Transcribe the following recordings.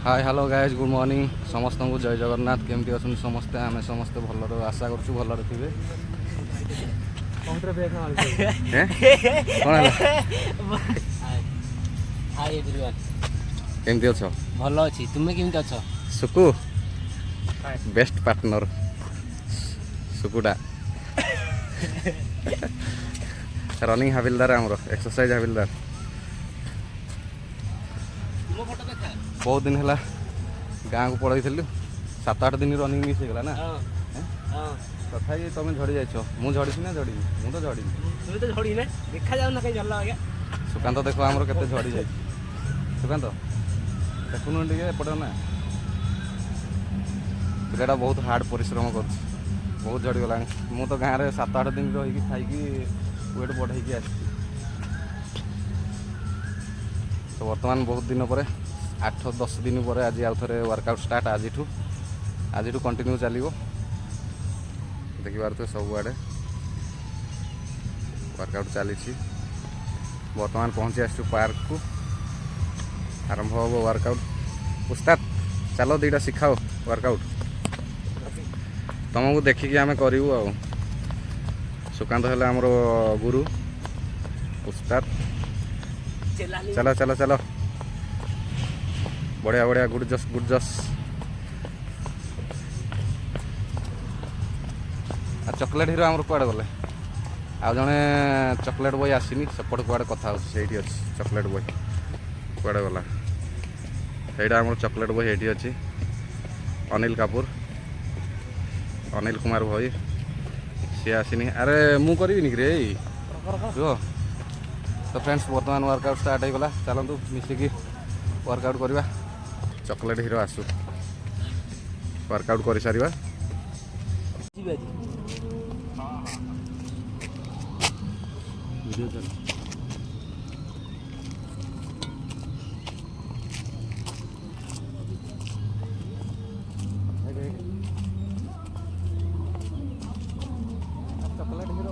Hi hello guys good morning समस्त को जय जगन्नाथ केमती अच्छा समस्ते आम समस्ते भल आशा करूँ भल थे केमती अछ भल अच्छी तुम्हें केमती अछ सुकु बेस्ट पार्टनर सुकुटा रनिंग हाबिलदार आमर एक्सरसाइज हाबिलदार बहुत दिन है गाँव को पढ़ाई 7-8 दिन रनिंग मिस होगा ना तथापि तुम झड़ी जाइछ मु झड़ी ना झड़ी मु तो झड़ी तुम तो झड़ी ना देखा जाऊ ना कहीं झड़ला आज्ञा सुकांत देख आमर केते झड़ी जाइछ सुकांत देखुन टे एपटे ना पिलाटा बहुत हार्ड परिश्रम कर बहुत झड़ी गला मु तो गाँव में 7-8 दिन रही खाई वेट बढ़ाई आस तो वर्तमान बहुत दिन पर 8-10 दिन पर आज आउ थे वर्कआउट स्टार्ट आज कंटिन्यू चलो देखिए सब आड़े वर्कआउट चली बर्तमान पहुँची आस पार्क को आरंभ हम वर्कआउट उस्ताद चलो दीटा शिखाओ वर्कआउट तुमको देखिकी आम करूँ आ सुकांत है आमर गुरु उस्ताद चलो चलो चलो बढ़िया बढ़िया गुड जस चॉकलेट हीरो आमर कुआड़े गले आ जड़े चॉकलेट बॉय आसनी सेपट कुआड़े कथा अच्छी चॉकलेट बॉय कुआड़े गला यहाँ आम चॉकलेट बॉय ये अच्छी अनिल कपूर अनिल कुमार भाई सी आसनी अरे मु करी रे रुह तो फ्रेंड्स बर्तमान वर्कआउट स्टार्ट होगा चलतु मिसिकी वर्कआउट करवा चॉकलेट हीरो आसु वर्कआउट कर सारिबा वीडियो चल चॉकलेट हीरो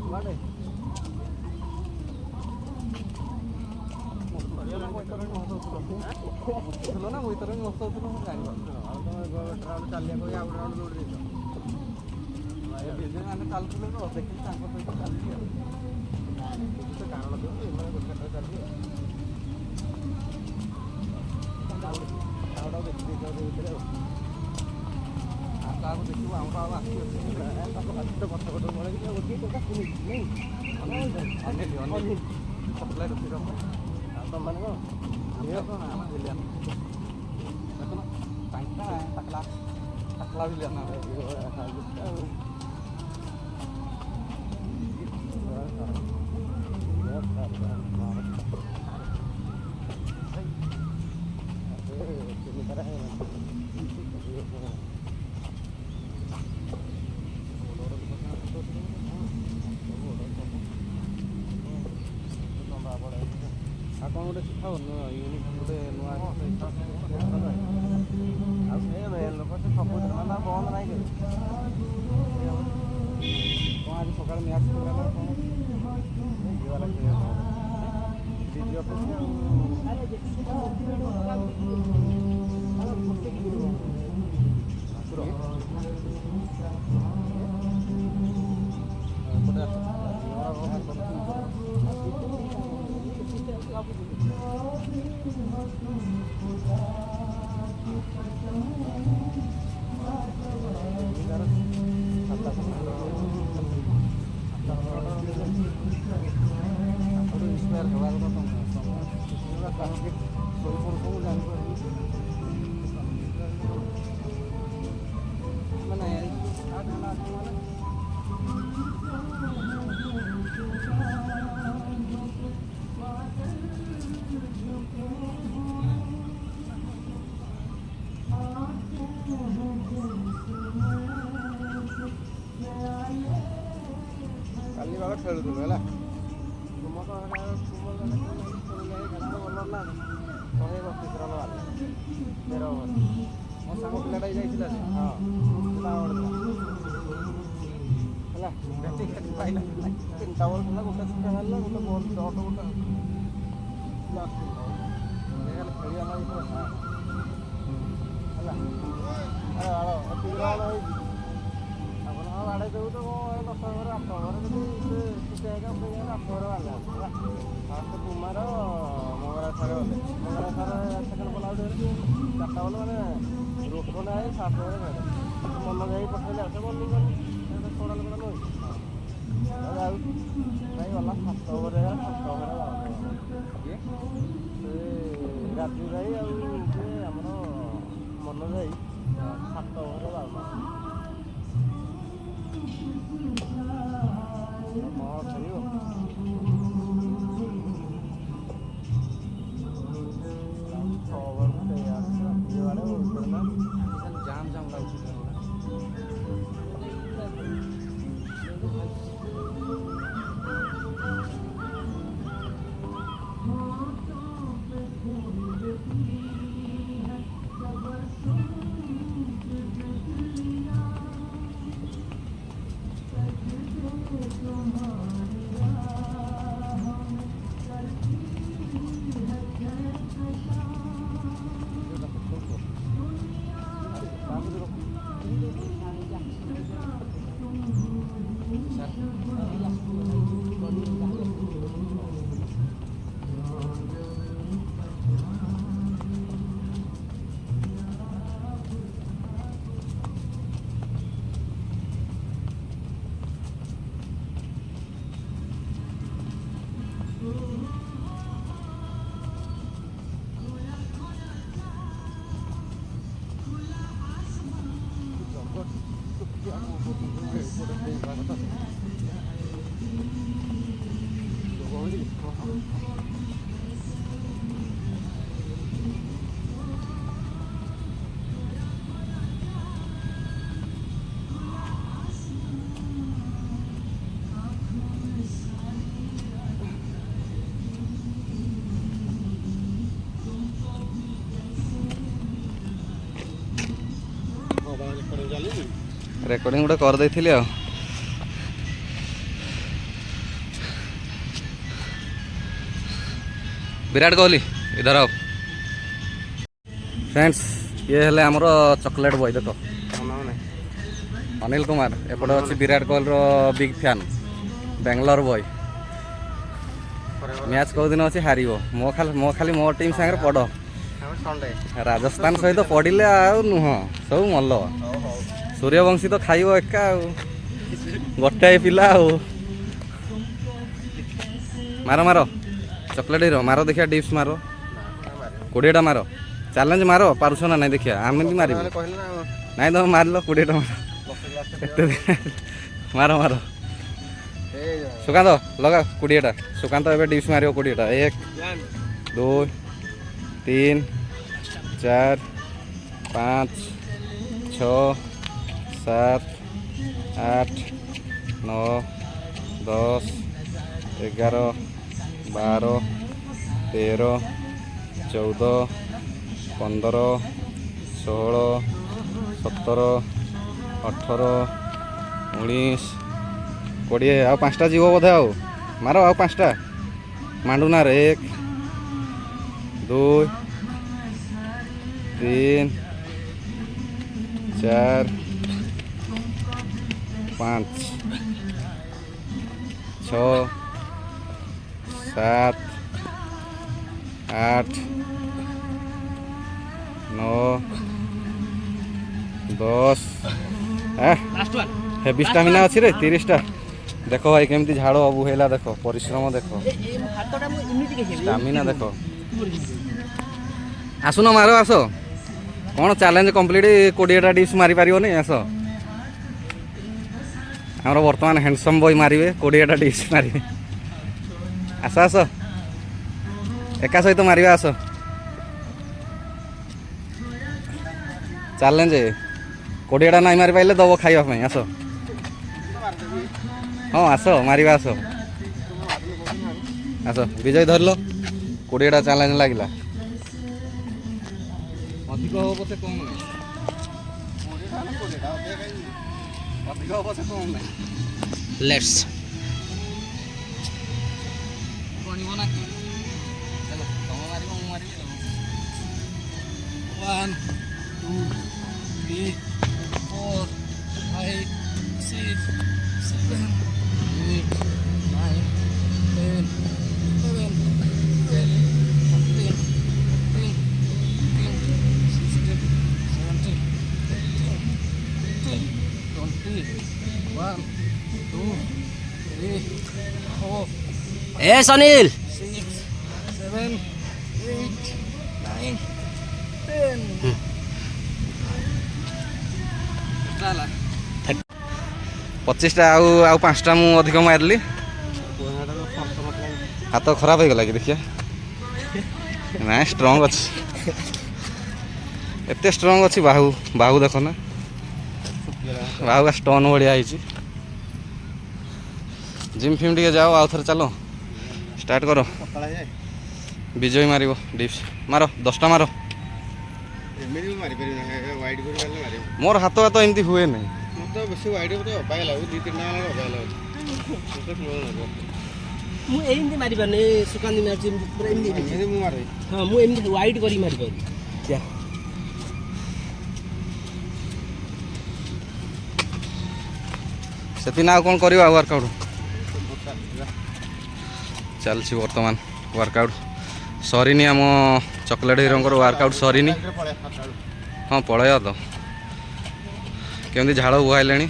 कुआडे ना वही तरह मस्त होता मैं जानी चलिया आउट दौड़ आने चलते तो देखिए सहित चलती कारण चलती देखिए आम आस चॉकलेट तुम मैंने टकला भी लेना कौन गोटे शिखाओ यूनिक गोटे नुआ लोक से सब बंद ना कौन आज सकाल मैच खेलुल है तुम तो ना 132 रन वाला 13 ओवर मो सांग पिलाटा जाइला हाँ है बैटिंग पाइला 3टा बॉल गोटे 6 गोटे बॉल 10 गोटे ରାଜୁ ଭାଇ ଆଉ ଆମର ମନୋଜ ଭାଇ 7 ଓଭର ଯାଉନା ଜାମ୍ ଜାମ୍ ଲାଗୁଛି ରେକର୍ଡିଂ ଗୋଟେ କରିଦେଇଥିଲି ଆଉ विराट कोहली इधर आओ फ्रेंड्स ये हेले आमर चॉकलेट बॉय देख अनिल कुमार एपटे अच्छी Virat Kohli big fan Bangalore boy match कौ दिन अच्छी हार मो खाली मो टीम सांगे पड़ राजस्थान सहित पड़े आ नुह सब मल सूर्यवंशी तो खाइब एका गोटाए पिला मार मार चॉकलेट हीरो मार देखिया डिप्स मार 20टा मार चैलेंज मार पार्छ ना नहीं देखिया आम भी मार नहीं तुम मार लो 20टा मार मार मार सुकांत लगा 20टा सुकांत ए डिप्स मार 20टा 1 2 3 4 5 6 7 8 9 10 11 12 13 14 15 16 17 18 19 20 आ 5टा जीव बोधे आओ मारो आ 5टा मांडुना 1 2 3 4 5 6 7 8 9 10 हेवी स्टामिना अच्छी रे 30टा देख भाई केमती झाड़ बुहेला देख परिश्रम देख स्टामिना देख आसुन मार आस कौन चैलेंज कंप्लीट 20टा डिप्स मारी पारिबनी आस आमर बर्तमान हैंडसम बॉय मारे 20टा डिप्स मारे आस आस एका सहित मारिबा आस चैलेंज 20टा नहीं मारी पाइले दब खाइबा आस हाँ आस मारिबा आस आस विजय धरल 20टा चैलेंज लगिला अधिक हो पछे कम नहीं अधिक हो पछे कम नहीं लेट्स गणिबो ना चलो तुम मारिबो मु मारिबी 1 2 3 4 5 6 7 8 9 10 11 12 13 16 17 18 20 1 2 3 4 ए सनिल 6 7 8 9 10 पच्चीसटा आउ 5टा मु अधिक मारली हाथ खराब हो गला कि देखिए ना स्ट्रंग अच्छी एते स्ट्रंग अच्छी बाहु बाहु देख ना बाहु का स्टोन बढ़िया है जिम फिम टे जाओ आउ थे चलो स्टार्ट करो विजय मार डिप्स मार 10टा मार मोर हाथ हाथ एमती हुए नहीं ମୁଁ ଏମିତି ମାରି ପାରୁନି ସୁକାନ୍ତି ମାରୁଛି ଏମିତି ପୁରା ଏମିତି ମୁଁ ମାରେ ହଁ ମୁଁ ଏମିତି ୱାଇଡ୍ କରି ମାରି ପାରୁନି କ୍ୟା ସେଦିନ ଆଉ କ'ଣ କରିବା ୱାର୍କଆଉଟ୍ ଚାଲିଛି ବର୍ତ୍ତମାନ ୱାର୍କଆଉଟ୍ ସରିନି ଆମ ଚକୋଲେଟ୍ ହିରୋଙ୍କର ୱାର୍କଆଉଟ୍ ସରିନି ହଁ ପଳେଇବା ତ କେମିତି ଝାଳ ବୁହାଇଲେଣି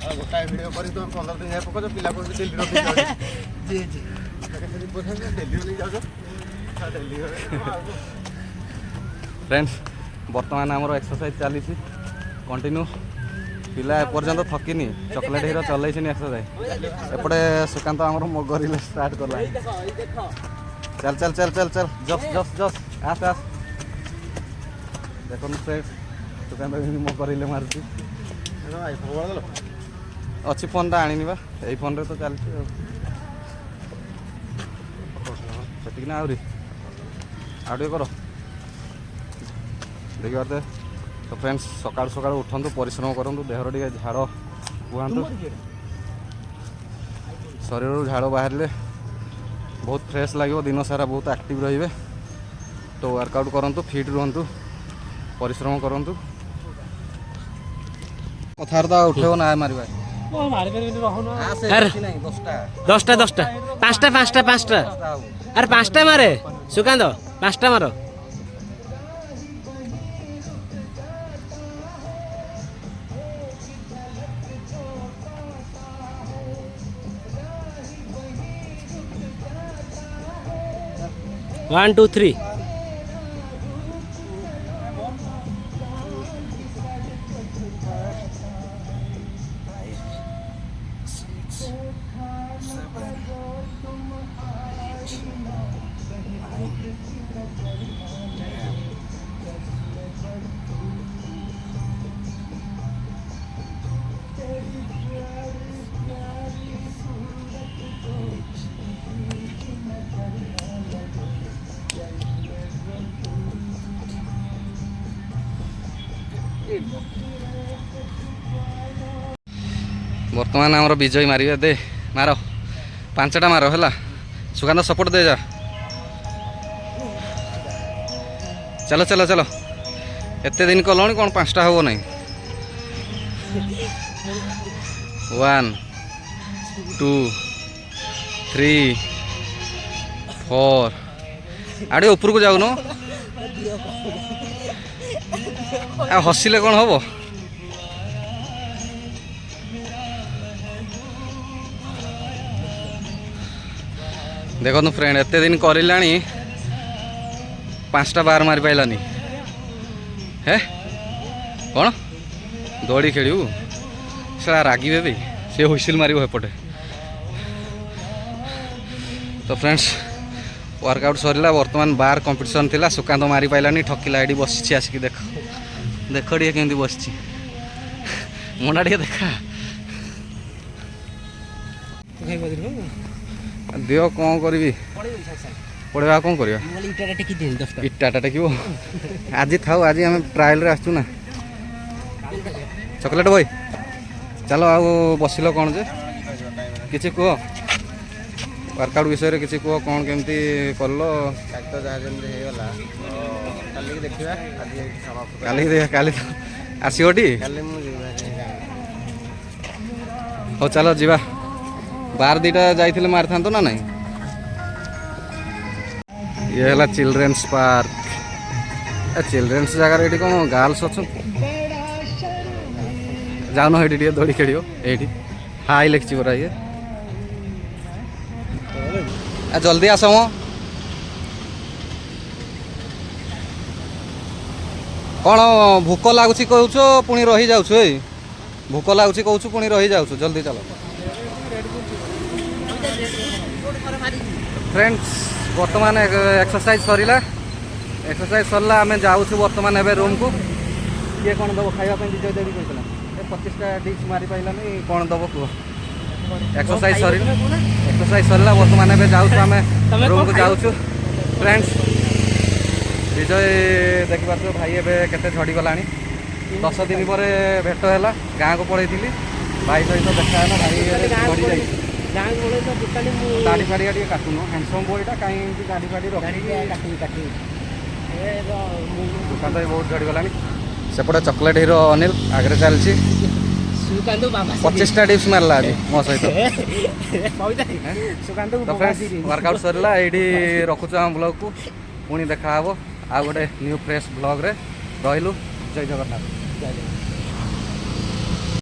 गोटाए वीडियो कर 15 दिन पकाच पिला को डेली फ्रेंड्स बर्तमान आमर एक्सरसाइज चली कंटिन्यू पिला एपर्यंत थकिनी चॉकलेट हीरो चल एक्सरसाइज एपटे सुकांत आमर मगरी स्टार्ट कला चल चल चल चल चल जस जस जस आस आस देखो फ्रेंड्स सुकांत मगरी मारुची अच्छी फोन टा आनी बा यही फोन रे तो चलती ना आहरी आउटे कर देखिए तो फ्रेंड्स सका सका उठंतु परिश्रम करंतु देहर टे झाड़ बुहांतु शरीर झाड़ बाहर बहुत फ्रेश लगे दिन सारा बहुत एक्टिव रहिबे तो वर्कआउट करंतु फिट रहंतु परिश्रम करंतु कथारता उठेव ना मारिबा दसटा 5टा अरे 5टा मारे सुकांत 5टा मारो वन टू थ्री बर्तमान आमर विजय मारे दे मार 5टा मार है सुकांत सपोर्ट दे जा चलो चलो चलो एते दिन कलनी कौन 5टा हम ना 1 2 3 4 आड़े ऊपर को जाऊन हसिले कौन हम देखो फ्रेंड एते दिन कर 5टा बार मारी पाइलानी है कौन दौड़ी खेलू से रागिबे भी सी हुइसिल मार एपटे तो फ्रेंड्स वर्कआउट सरला बर्तमान बार कंपटीशन थिला सुकांत मारी पाइलानी ठकिला एडी बसी आसिक देख देख टे केमती बसी मुंडा टे देखा दियो कौन करी पढ़ा कौन कर इटाटा टेक आज था आज आम ट्रायल रे आसचु ना चॉकलेट बॉय चलो आओ बसिल कौन जे किसी कह वर्कआउट विषय किसी कह कौन केमती कल କାଲି ତ ଯାହା ଯେମିତି ହେଇଗଲା କାଲିକି ଦେଖିବା ଆଜି ଏଇଠି ସମାପ୍ତ କାଲି ଆସିବଟି କାଲି ମୁଁ ଯିବି ଭାରି ଗାଁ ହଉ ଚାଲ ଯିବା ବାର ଦୁଇଟା ଯାଇଥିଲେ ମାରିଥାନ୍ତ ନା ନାହିଁ ଇଏ ହେଲା ଚିଲଡ୍ରେନ୍ସ ପାର୍କ ଚିଲଡ୍ରେନ୍ସ ଜାଗାରେ ଏଇଠି କ'ଣ ଗାର୍ଲସ ଅଛନ୍ତି ଯାଉନ ଏଇଠି ଟିକେ ଦୋଳି ଖେଳିବ ଏଇଠି ହାଇ ଲେଖିଛି ପରା ଇଏ ଜଲ୍ଦି ଆସ ମ କ'ଣ ଭୋକ ଲାଗୁଛି କହୁଛ ପୁଣି ରହିଯାଉଛୁ ଏଇ ଭୋକ ଲାଗୁଛି କହୁଛୁ ପୁଣି ରହିଯାଉଛୁ ଜଲ୍ଦି ଚାଲ ଫ୍ରେଣ୍ଡସ୍ ବର୍ତ୍ତମାନ ଏକ୍ସରସାଇଜ୍ ସରିଲା ଏକ୍ସରସାଇଜ୍ ସରିଲା ଆମେ ଯାଉଛୁ ବର୍ତ୍ତମାନ ଏବେ ରୁମ୍କୁ କିଏ କ'ଣ ଦେବ ଖାଇବା ପାଇଁ ବିଜୟ ଦେବୀ କହିଥିଲା ଏ 25ଟା ଡିସ୍ ମାରି ପାଇଲାନି କ'ଣ ଦେବ କୁହ ଏକ୍ସରସାଇଜ୍ ସରିଲା ବର୍ତ୍ତମାନ ଏବେ ଯାଉଛୁ ଆମେ ରୁମ୍କୁ ଯାଉଛୁ ଫ୍ରେଣ୍ଡସ୍ ବିଜୟ ଦେଖିପାରୁଛ ଭାଇ ଏବେ କେତେ ଝଡ଼ିଗଲାଣି 10 ଦିନ ପରେ ଭେଟ ହେଲା ଗାଁକୁ ପଳେଇଥିଲି ଭାଇ ସହିତ ଦେଖା ହେଲା ଭାଇ ଝଡ଼ିଯାଇଛି ଗାଁକୁ ପଳେଇ ତ ଟୋଟାଲି ମୁଁ ଦାଢ଼ି ଫାଡ଼ିଆ ଟିକେ କାଟୁନୁ ହ୍ୟାଣ୍ଡସମ୍ ବୟଟା କାହିଁ ଏମିତି ଦାଢ଼ି ଫାଡ଼ି କାଟିବି ସୁକାନ୍ତ ବି ବହୁତ ଝଡ଼ିଗଲାଣି ସେପଟେ ଚକୋଲେଟ୍ ହିରୋ ଅନିଲ ଆଗରେ ଚାଲିଛି ସୁକାନ୍ତ ବାବା 25ଟା ଡିପ୍ସ ମାରିଲା ଆଜି ମୋ ସହିତ ସୁକାନ୍ତ ତ ଫ୍ରେଣ୍ଡସ୍ ୱାର୍କଆଉଟ୍ ସରିଲା ଏଇଠି ରଖୁଛୁ ଆମ ବ୍ଲଗ୍କୁ ପୁଣି ଦେଖାହେବ ଆଉ ଗୋଟେ ନ୍ୟୁ ଫ୍ରେଶ୍ ବ୍ଲଗ୍ରେ ରହିଲୁ ଜୟ ଜଗନ୍ନାଥ।